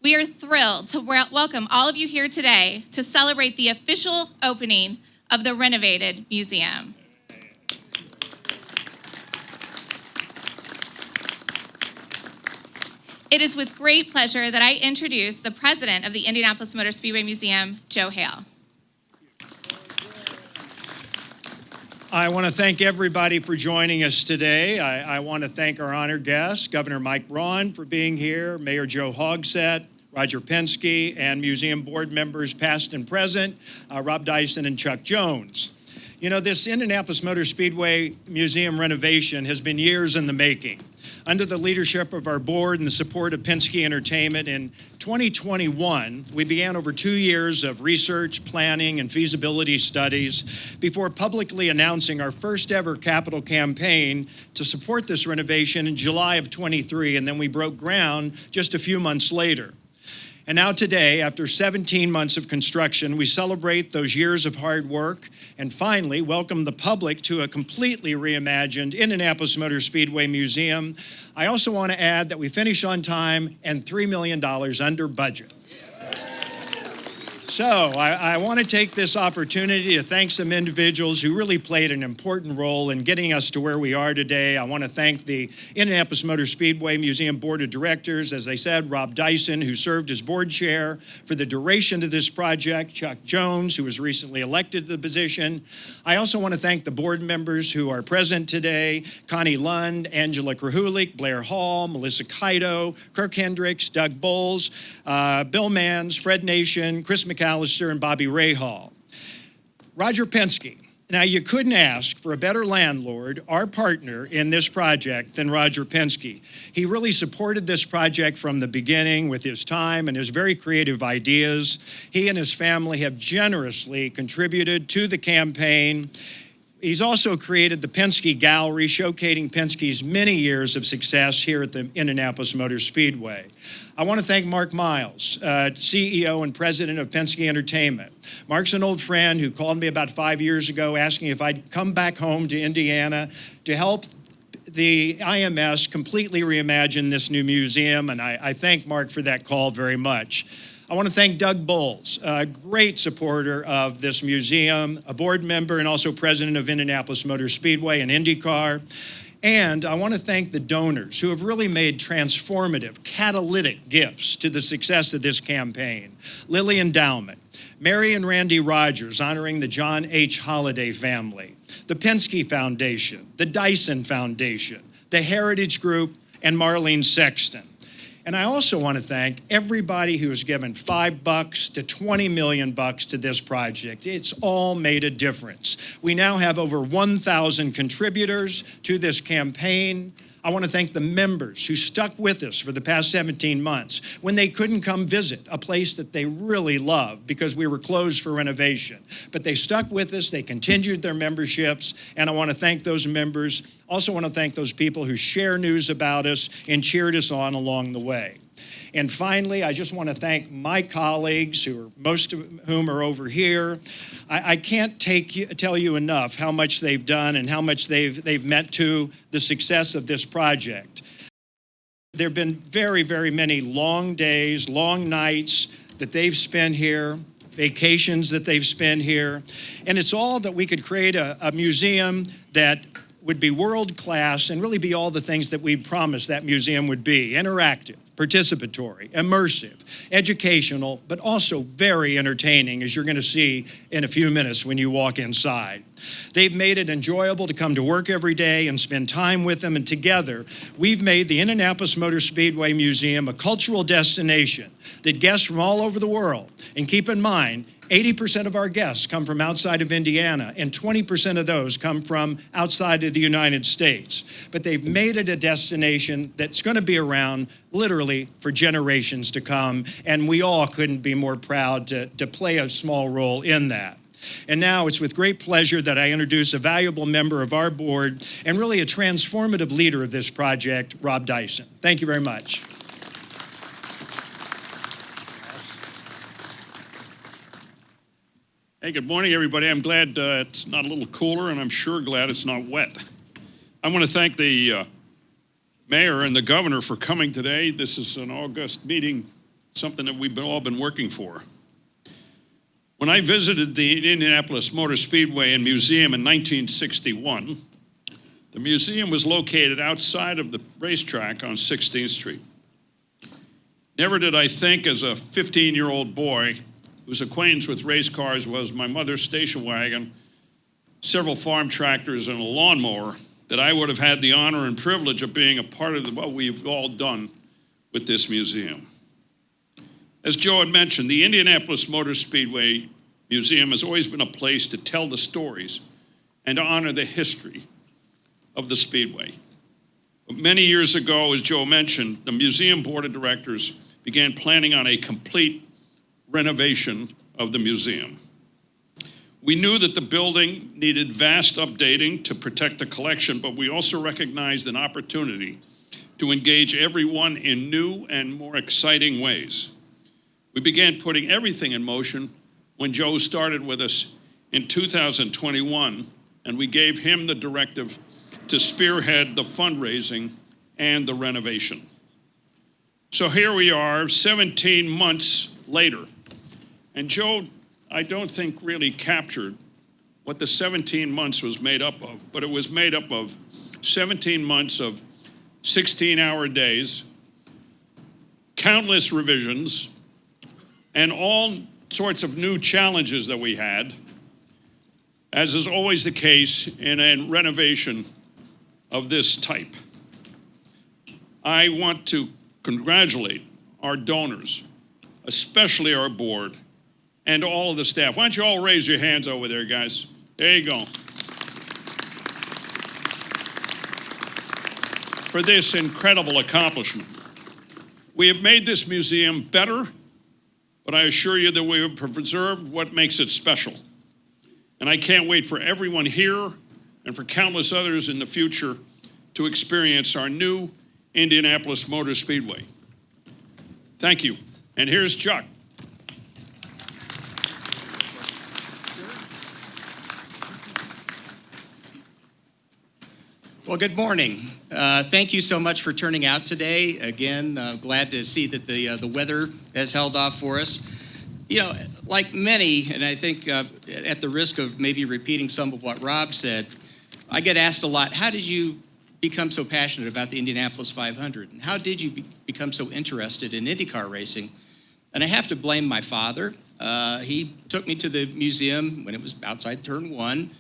We are thrilled to welcome all of you here today to celebrate the official opening of the renovated museum. It is with great pleasure that I introduce the president of the Indianapolis Motor Speedway Museum, Joe Hale. I want to thank everybody for joining us today. I want to thank our honored guests, Governor Mike Braun for being here, Mayor Joe Hogsett, Roger Penske, and museum board members past and present, Rob Dyson and Chuck Jones. You know, this Indianapolis Motor Speedway Museum renovation has been years in the making. Under the leadership of our board and the support of Penske Entertainment, in 2021, we began over 2 years of research, planning, and feasibility studies before publicly announcing our first ever capital campaign to support this renovation in July of 23, and then we broke ground just a few months later. And now today, after 17 months of construction, we celebrate those years of hard work and finally welcome the public to a completely reimagined Indianapolis Motor Speedway Museum. I also want to add that we finished on time and $3 million under budget. So I want to take this opportunity to thank some individuals who really played an important role in getting us to where we are today. I want to thank the Indianapolis Motor Speedway Museum Board of Directors, as I said, Rob Dyson, who served as board chair for the duration of this project, Chuck Jones, who was recently elected to the position. I also want to thank the board members who are present today, Connie Lund, Angela Krahulik, Blair Hall, Melissa Kaido, Kirk Hendricks, Doug Bowles, Bill Manns, Fred Nation, Chris McAllister, and Bobby Rahal. Roger Penske. Now, you couldn't ask for a better landlord, our partner in this project, than Roger Penske. He really supported this project from the beginning with his time and his very creative ideas. He and his family have generously contributed to the campaign. He's also created the Penske Gallery, showcasing Penske's many years of success here at the Indianapolis Motor Speedway. I want to thank Mark Miles, CEO and president of Penske Entertainment. Mark's an old friend who called me about 5 years ago asking if I'd come back home to Indiana to help the IMS completely reimagine this new museum, and I thank Mark for that call very much. I want to thank Doug Bowles, a great supporter of this museum, a board member and also president of Indianapolis Motor Speedway and IndyCar. And I want to thank the donors who have really made transformative, catalytic gifts to the success of this campaign. Lilly Endowment, Mary and Randy Rogers honoring the John H. Holliday family, the Penske Foundation, the Dyson Foundation, the Heritage Group, and Marlene Sexton. And I also want to thank everybody who has given $5 to $20 million to this project. It's all made a difference. We now have over 1,000 contributors to this campaign. I want to thank the members who stuck with us for the past 17 months when they couldn't come visit a place that they really love because we were closed for renovation. But they stuck with us, they continued their memberships, and I want to thank those members. Also want to thank those people who share news about us and cheered us on along the way. And finally, I just want to thank my colleagues, most of whom are over here. I can't tell you enough how much they've done and how much they've meant to the success of this project. There have been very, very many long days, long nights that they've spent here, vacations that they've spent here, and it's all that we could create a museum that would be world-class and really be all the things that we promised that museum would be: interactive, participatory, immersive, educational, but also very entertaining, as you're going to see in a few minutes when you walk inside. They've made it enjoyable to come to work every day and spend time with them, and together we've made the Indianapolis Motor Speedway Museum a cultural destination that guests from all over the world, and keep in mind, 80% of our guests come from outside of Indiana, and 20% of those come from outside of the United States. But they've made it a destination that's going to be around literally for generations to come, and we all couldn't be more proud to play a small role in that. And now it's with great pleasure that I introduce a valuable member of our board and really a transformative leader of this project, Rob Dyson. Thank you very much. Hey, good morning, everybody. I'm glad it's not a little cooler, and I'm sure glad it's not wet. I want to thank the mayor and the governor for coming today. This is an August meeting something that we've all been working for. When I visited the Indianapolis Motor Speedway and Museum in 1961, the museum was located outside of the racetrack on 16th Street. Never did I think as a 15-year-old boy whose acquaintance with race cars was my mother's station wagon, several farm tractors, and a lawnmower, that I would have had the honor and privilege of being a part of what we've all done with this museum. As Joe had mentioned, the Indianapolis Motor Speedway Museum has always been a place to tell the stories and to honor the history of the Speedway. But many years ago, as Joe mentioned, the museum board of directors began planning on a complete renovation of the museum. We knew that the building needed vast updating to protect the collection, but we also recognized an opportunity to engage everyone in new and more exciting ways. We began putting everything in motion when Joe started with us in 2021, and we gave him the directive to spearhead the fundraising and the renovation. So here we are, 17 months later, and Joe, I don't think, really captured what the 17 months was made up of, but it was made up of 17 months of 16-hour days, countless revisions, and all sorts of new challenges that we had, as is always the case in a renovation of this type. I want to congratulate our donors, especially our board, and all of the staff. Why don't you all raise your hands over there, guys? There you go. For this incredible accomplishment. We have made this museum better, but I assure you that we have preserved what makes it special. And I can't wait for everyone here and for countless others in the future to experience our new Indianapolis Motor Speedway. Thank you. And here's Chuck. Well, good morning. Thank you so much for turning out today. Again, glad to see that the weather has held off for us. You know, like many, and I think at the risk of maybe repeating some of what Rob said, I get asked a lot, how did you become so passionate about the Indianapolis 500? And how did you become so interested in IndyCar racing? And I have to blame my father. He took me to the museum when it was outside turn 1.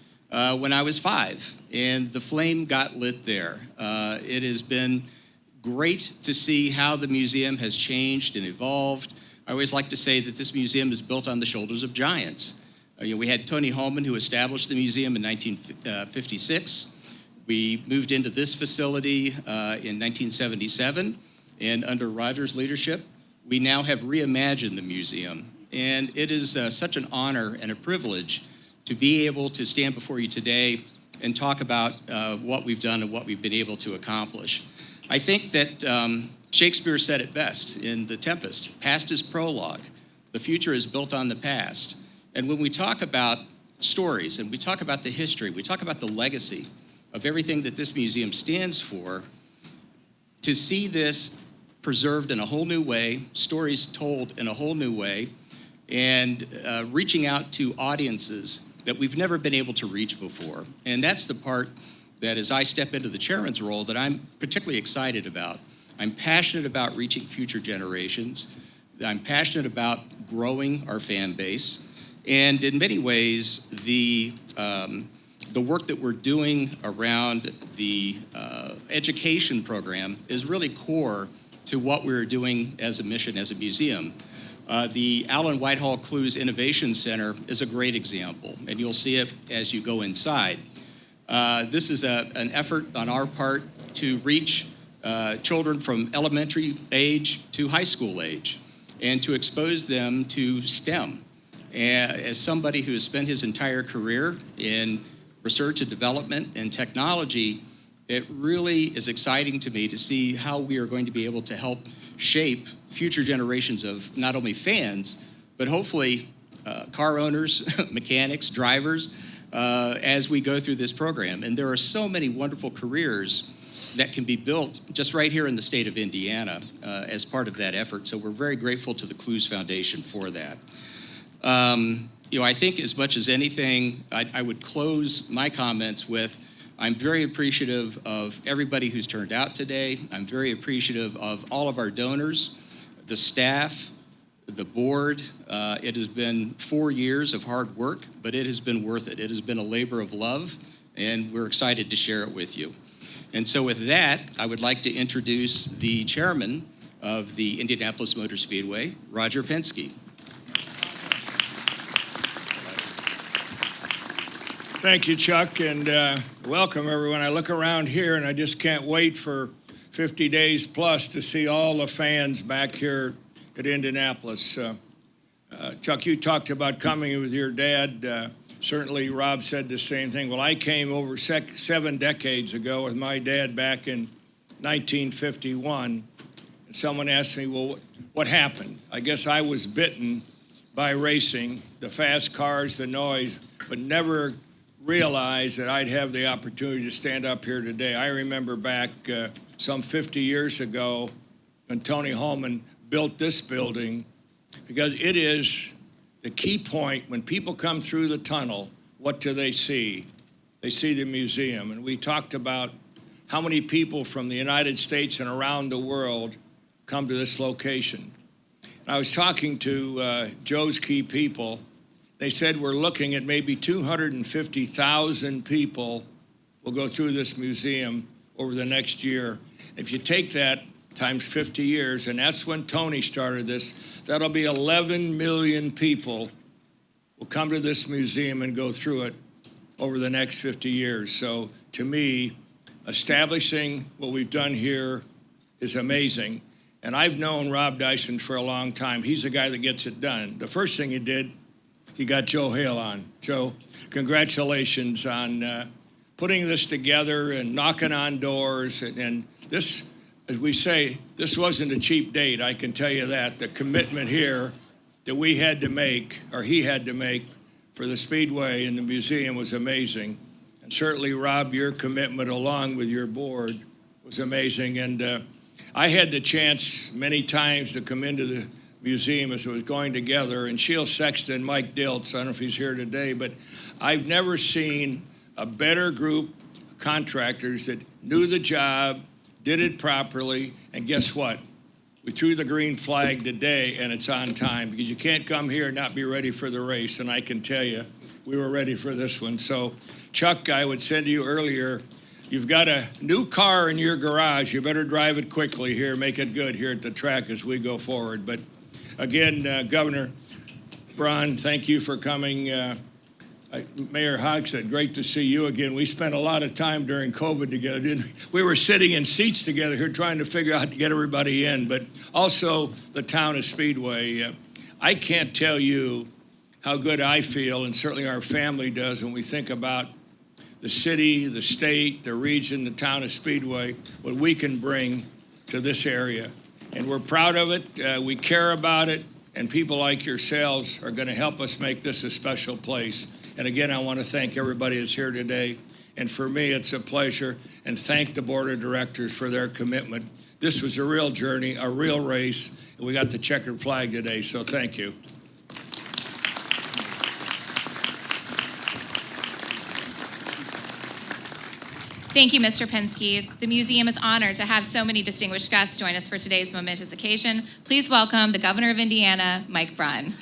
When I was 5, and the flame got lit there. It has been great to see how the museum has changed and evolved. I always like to say that this museum is built on the shoulders of giants. We had Tony Holman, who established the museum in 1956. We moved into this facility in 1977, and under Roger's leadership, we now have reimagined the museum. And it is such an honor and a privilege to be able to stand before you today and talk about what we've done and what we've been able to accomplish. I think that Shakespeare said it best in The Tempest, past is prologue, the future is built on the past. And when we talk about stories and we talk about the history, we talk about the legacy of everything that this museum stands for, to see this preserved in a whole new way, stories told in a whole new way, and reaching out to audiences that we've never been able to reach before. And that's the part that, as I step into the chairman's role, that I'm particularly excited about. I'm passionate about reaching future generations. I'm passionate about growing our fan base. And in many ways, the work that we're doing around the education program is really core to what we're doing as a mission as a museum. The Allen Whitehall Clues Innovation Center is a great example, and you'll see it as you go inside. This is an effort on our part to reach children from elementary age to high school age and to expose them to STEM. As somebody who has spent his entire career in research and development and technology, it really is exciting to me to see how we are going to be able to help shape future generations of not only fans, but hopefully car owners, mechanics, drivers, as we go through this program. And there are so many wonderful careers that can be built just right here in the state of Indiana as part of that effort. So we're very grateful to the Clues Foundation for that. I think as much as anything, I would close my comments with, I'm very appreciative of everybody who's turned out today. I'm very appreciative of all of our donors, the staff, the board. It has been 4 years of hard work, but it has been worth it. It has been a labor of love, and we're excited to share it with you. And so with that, I would like to introduce the chairman of the Indianapolis Motor Speedway, Roger Penske. Thank you, Chuck, and welcome, everyone. I look around here, and I just can't wait for 50 days plus to see all the fans back here at Indianapolis. Chuck, you talked about coming with your dad. Certainly, Rob said the same thing. Well, I came over 7 decades ago with my dad back in 1951. And someone asked me, well, what happened? I guess I was bitten by racing, the fast cars, the noise, but never realized that I'd have the opportunity to stand up here today. I remember back some 50 years ago when Tony Holman built this building, because it is the key point. When people come through the tunnel, what do they see? They see the museum. And we talked about how many people from the United States and around the world come to this location. And I was talking to Joe's Key people. They said we're looking at maybe 250,000 people will go through this museum over the next year. If you take that times 50 years, and that's when Tony started this, that'll be 11 million people will come to this museum and go through it over the next 50 years. So to me, establishing what we've done here is amazing. And I've known Rob Dyson for a long time. He's the guy that gets it done. The first thing he did, he got Joe Hale on. Joe, congratulations on putting this together and knocking on doors. And this, as we say, this wasn't a cheap date, I can tell you that. The commitment here that we had to make, or he had to make, for the Speedway and the museum was amazing. And certainly, Rob, your commitment along with your board was amazing. And I had the chance many times to come into the museum as it was going together, and Sheil Sexton, Mike Diltz, I don't know if he's here today, but I've never seen a better group of contractors that knew the job, did it properly, and guess what? We threw the green flag today, and it's on time, because you can't come here and not be ready for the race, and I can tell you, we were ready for this one. So, Chuck, I would say to you earlier, you've got a new car in your garage. You better drive it quickly here, make it good here at the track as we go forward. But again, Governor Braun, thank you for coming. Mayor Hogsett, great to see you again. We spent a lot of time during COVID together, didn't we? We were sitting in seats together here trying to figure out how to get everybody in, but also the town of Speedway. I can't tell you how good I feel, and certainly our family does, when we think about the city, the state, the region, the town of Speedway, what we can bring to this area. And we're proud of it, we care about it, and people like yourselves are going to help us make this a special place. And again, I want to thank everybody that's here today. And for me, it's a pleasure, and thank the board of directors for their commitment. This was a real journey, a real race, and we got the checkered flag today, so thank you. Thank you, Mr. Penske. The museum is honored to have so many distinguished guests join us for today's momentous occasion. Please welcome the Governor of Indiana, Mike Braun.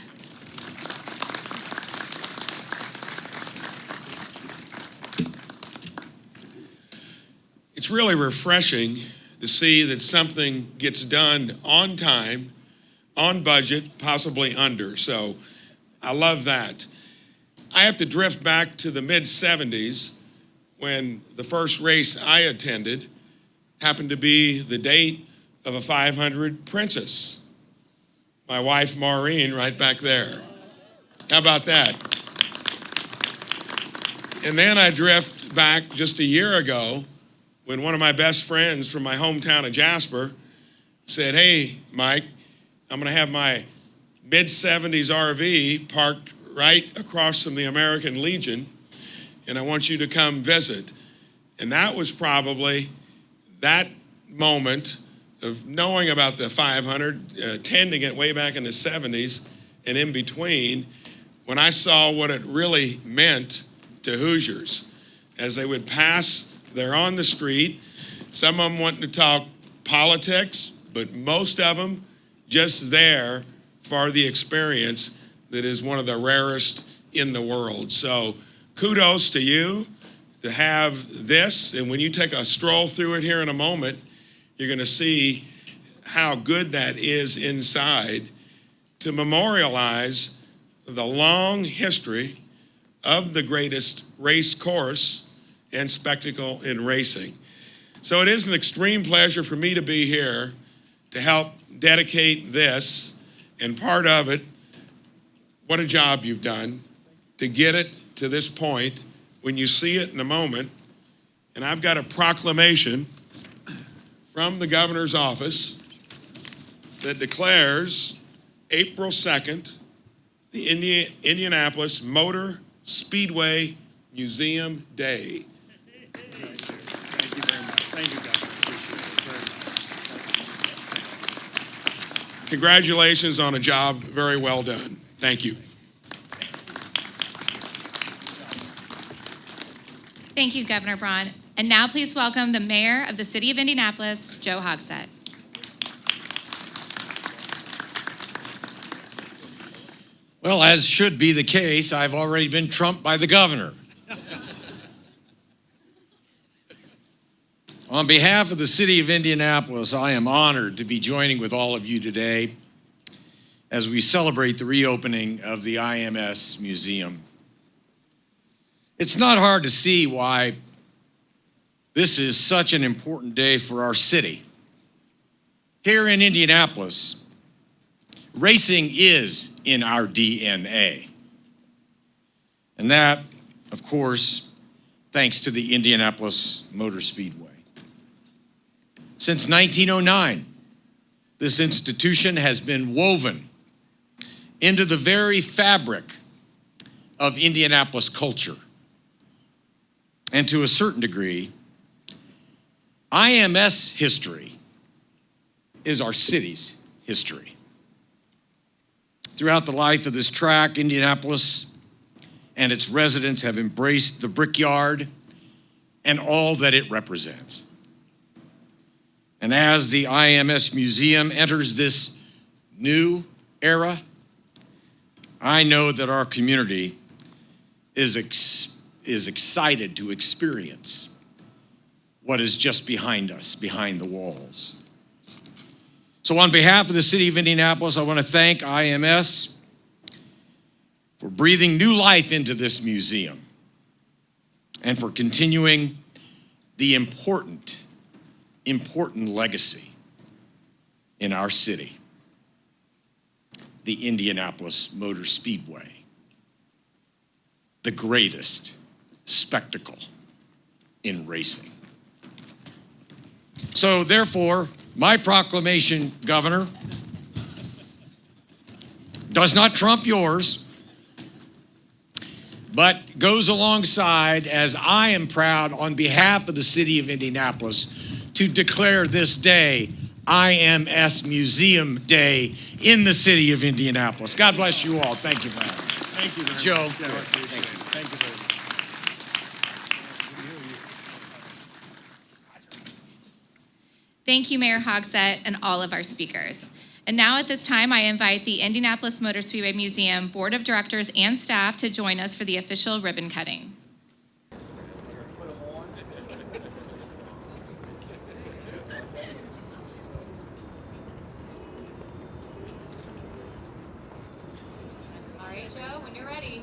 It's really refreshing to see that something gets done on time, on budget, possibly under. So I love that. I have to drift back to the mid-'70s when the first race I attended happened to be the date of a 500 Princess. My wife, Maureen, right back there. How about that? And then I drift back just a year ago when one of my best friends from my hometown of Jasper said, hey, Mike, I'm going to have my mid-'70s RV parked right across from the American Legion, and I want you to come visit. And that that moment of knowing about the 500, attending it way back in the 70s and in between, when I saw what it really meant to Hoosiers as they would pass, they're on the street, some of them wanting to talk politics, but most of them just there for the experience that is one of the rarest in the world. So kudos to you to have this, and when you take a stroll through it here in a moment, you're going to see how good that is inside to memorialize the long history of the greatest race course and spectacle in racing. So it is an extreme pleasure for me to be here to help dedicate this, and part of it, what a job you've done to get it to this point. When you see it in a moment, and I've got a proclamation from the governor's office that declares April 2nd, the Indianapolis Motor Speedway Museum Day. Thank you very much. Thank you, Governor. Appreciate it very much. Congratulations on a job very well done. Thank you. Thank you, Governor Braun. And now please welcome the Mayor of the City of Indianapolis, Joe Hogsett. Well, as should be the case, I've already been trumped by the governor. On behalf of the City of Indianapolis, I am honored to be joining with all of you today as we celebrate the reopening of the IMS Museum. It's not hard to see why this is such an important day for our city. Here in Indianapolis, racing is in our DNA. And that, of course, thanks to the Indianapolis Motor Speedway. Since 1909, this institution has been woven into the very fabric of Indianapolis culture. And to a certain degree, IMS history is our city's history. Throughout the life of this track, Indianapolis and its residents have embraced the Brickyard and all that it represents. And as the IMS Museum enters this new era, I know that our community is excited to experience what is just behind us, behind the walls. So on behalf of the City of Indianapolis, I want to thank IMS for breathing new life into this museum and for continuing the important legacy in our city, the Indianapolis Motor Speedway, the greatest spectacle in racing. So therefore, my proclamation, Governor, does not trump yours, but goes alongside, as I am proud on behalf of the City of Indianapolis to declare this day IMS Museum Day in the City of Indianapolis. God bless you all. Thank you, man. Thank you very Joe. much. Thank you. Thank you very much. Thank you, Mayor Hogsett, and all of our speakers. And now at this time, I invite the Indianapolis Motor Speedway Museum Board of Directors and staff to join us for the official ribbon cutting. All right, Joe, when you're ready.